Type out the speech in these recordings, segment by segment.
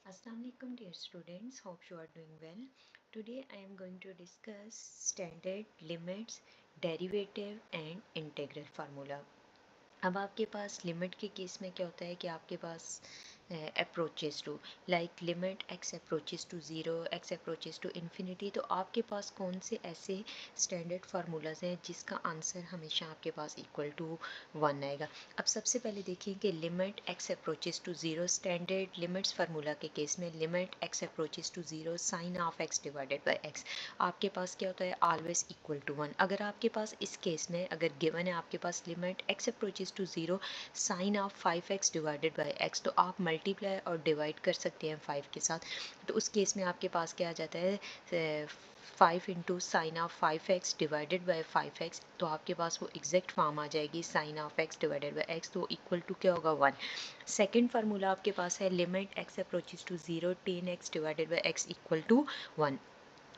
Assalamualaikum dear students, hope you are doing well. Today I am going to discuss standard limits, derivative and integral formula. अब आपके पास limit के case में क्या होता है कि आपके पास approaches to like limit x approaches to zero, x approaches to infinity, तो आपके पास कौन से ऐसे स्टैंडर्ड फार्मूलाज हैं जिसका आंसर हमेशा आपके पास इक्वल टू 1 आएगा। अब सबसे पहले देखिए कि limit x approaches to zero, standard limits formula के केस में limit x approaches to zero sine of x divided by x, आपके पास क्या होता है ऑलवेज इक्वल टू 1। अगर आपके पास इस केस में अगर गिवन है आपके पास limit x approaches to zero sine of 5x divided by x, तो आप मल्टीप्लाई और डिवाइड कर सकते हैं 5 के साथ। तो उस केस में आपके पास क्या आ जाता है 5 into sine of 5x divided by 5x, तो आपके पास वो एग्जैक्ट फॉर्म आ जाएगी sine of x divided by x, तो इक्वल टू क्या होगा 1। सेकेंड फार्मूला आपके पास है limit x approaches to zero 10x divided by x equal to 1,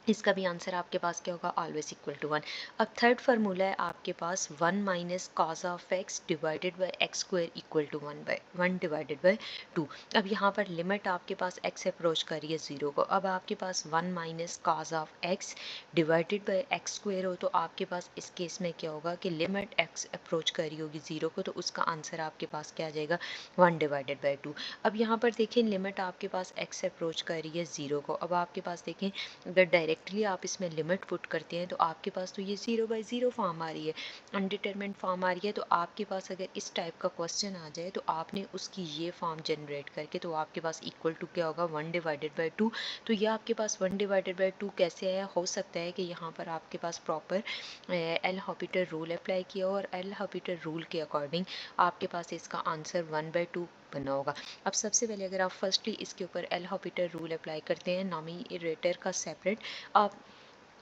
इसका भी आंसर आपके पास क्या होगा ऑलवेज इक्वल टू 1। अब थर्ड फार्मूला है आपके पास 1 minus cos of x divided by x square equal to 1 divided by 2। अब यहाँ पर लिमिट आपके पास एक्स अप्रोच कर रही है ज़ीरो को, अब आपके पास 1 minus cos of x divided by x square हो, तो आपके पास इस केस में क्या होगा कि लिमिट एक्स अप्रोच कर रही होगी ज़ीरो को, तो उसका आंसर आपके पास क्या आ जाएगा 1 डिवाइडेड बाई 2। अब यहाँ पर देखें लिमिट आपके पास एक्स अप्रोच कर रही है ज़ीरो को, अब आपके पास देखें अगर डायरेक्टली आप इसमें लिमिट पुट करते हैं तो आपके पास तो ये 0/0 फॉर्म आ रही है, अनडिटरमिनेड फॉर्म आ रही है। तो आपके पास अगर इस टाइप का क्वेश्चन आ जाए तो आपने उसकी ये फॉर्म जनरेट करके, तो आपके पास इक्वल टू क्या होगा 1 डिवाइडेड बाई 2। तो ये आपके पास 1 डिवाइडेड बाई 2 कैसे आया, हो सकता है कि यहाँ पर आपके पास प्रॉपर एल हॉपिटर रूल अप्लाई किया हो और एल हॉपिटर रूल के अकॉर्डिंग आपके पास इसका आंसर 1/2 बना होगा। अब सबसे पहले अगर आप फर्स्टली इसके ऊपर एल हॉपिटर रूल अप्लाई करते हैं, नॉमिनेटर का सेपरेट आप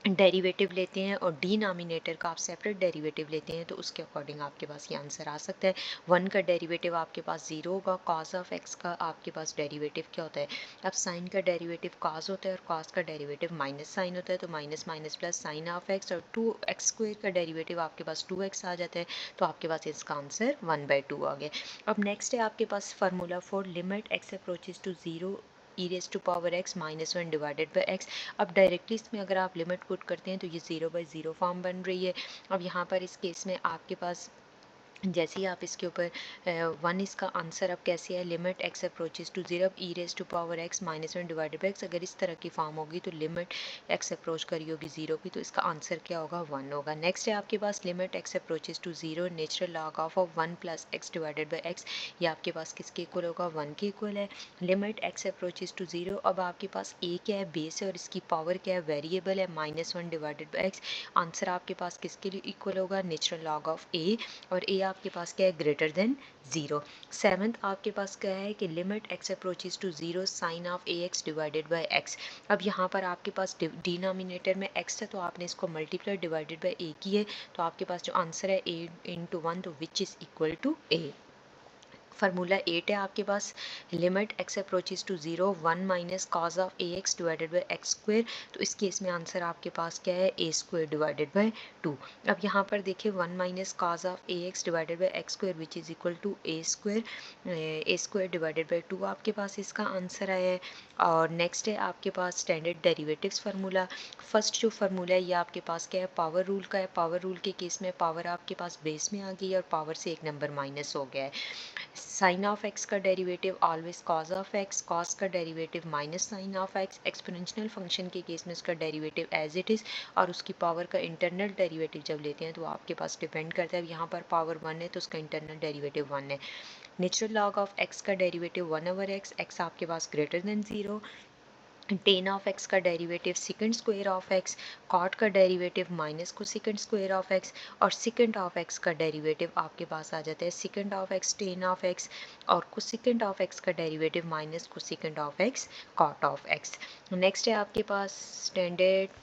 डेरिवेटिव लेते हैं और डिनोमिनेटर का आप सेपरेट डेरिवेटिव लेते हैं, तो उसके अकॉर्डिंग आपके पास ये आंसर आ सकता है। 1 का डेरिवेटिव आपके पास 0 होगा, कॉस ऑफ एक्स का आपके पास डेरिवेटिव क्या होता है, अब साइन का डेरिवेटिव कॉस होता है और कॉस का डेरिवेटिव माइनस साइन होता है, तो minus minus plus sign of x, और 2x स्क्वायर का डेरिवेटिव आपके पास 2x आ जाता है, तो आपके पास इसका आंसर 1/2 आ गया। अब नेक्स्ट है आपके पास formula for limit x approaches to 0 e raise to power x minus 1 divided by x. अब डायरेक्टली इसमें अगर आप लिमिट पुट करते हैं तो ये 0/0 फॉर्म बन रही है। अब यहाँ पर इस केस में आपके पास जैसे ही आप इसके ऊपर 1 इसका आंसर अब कैसे है, limit x approaches to 0 e raise to power x minus 1 divided by x, अगर इस तरह की फॉर्म होगी तो लिमिट एक्स अप्रोच करी होगी 0 की, तो इसका आंसर क्या होगा 1 होगा। नेक्स्ट है आपके पास limit x approaches to 0 natural log of 1 plus x divided by x, ये आपके पास किसके इक्वल होगा 1 के इक्वल है। लिमिट एक्स अप्रोचेस टू 0, अब आपके पास ए क्या है बेस है और इसकी पावर क्या है वेरिएबल है -1 डिवाइडेड बाई एक्स, आंसर आपके पास किसके लिए इक्वल होगा नेचुरल लॉग ऑफ ए, और ए आपके पास क्या है ग्रेटर देन 0। सेवन्थ आपके पास क्या है कि limit x approaches to 0 sine of a x divided by x, अब यहाँ पर आपके पास डिनोमिनेटर में एक्स है तो आपने इसको मल्टीप्लाई डिवाइडेड बाई ए की है, तो आपके पास जो आंसर है ए इंटू 1, तो which is equal to a. Formula 8 है आपके पास limit x approaches to 0 1 minus cos of a x divided by x square, तो इस केस में आंसर आपके पास क्या है ए स्क्वायर डिवाइडेड बाई 2। अब यहाँ पर देखिए 1 minus cos of a x divided by x square which is equal to a square divided by 2 आपके पास इसका आंसर आया है। और नेक्स्ट है आपके पास स्टैंडर्ड डेरिवेटिव्स फार्मूला। फर्स्ट जो फार्मूला है ये आपके पास क्या है पावर रूल का है, पावर रूल के केस में पावर आपके पास बेस में आ गई है और पावर से एक नंबर माइनस हो गया है। साइन ऑफ एक्स का derivative always cos of x, cos का derivative minus sine of x, exponential function के केस में उसका डेरिवेटिव एज इट इज़, और उसकी पावर का इंटरनल डेरिवेटिव जब लेते हैं तो आपके पास डिपेंड करता है, यहाँ पर पावर 1 है तो उसका इंटरनल डेरिवेटिव 1 है। नेचुरल लॉग ऑफ एक्स का डेरिवेटिव 1/x, एक्स आपके पास greater than 0, tan of x का derivative sec square of x, cot का derivative minus cosec square of x, और सेकंड ऑफ एक्स का डेरिवेटिव आपके पास आ जाता है sec of x tan of x, और को सेकंड ऑफ एक्स का derivative minus cosec of x cot of x. Next है आपके पास स्टैंडर्ड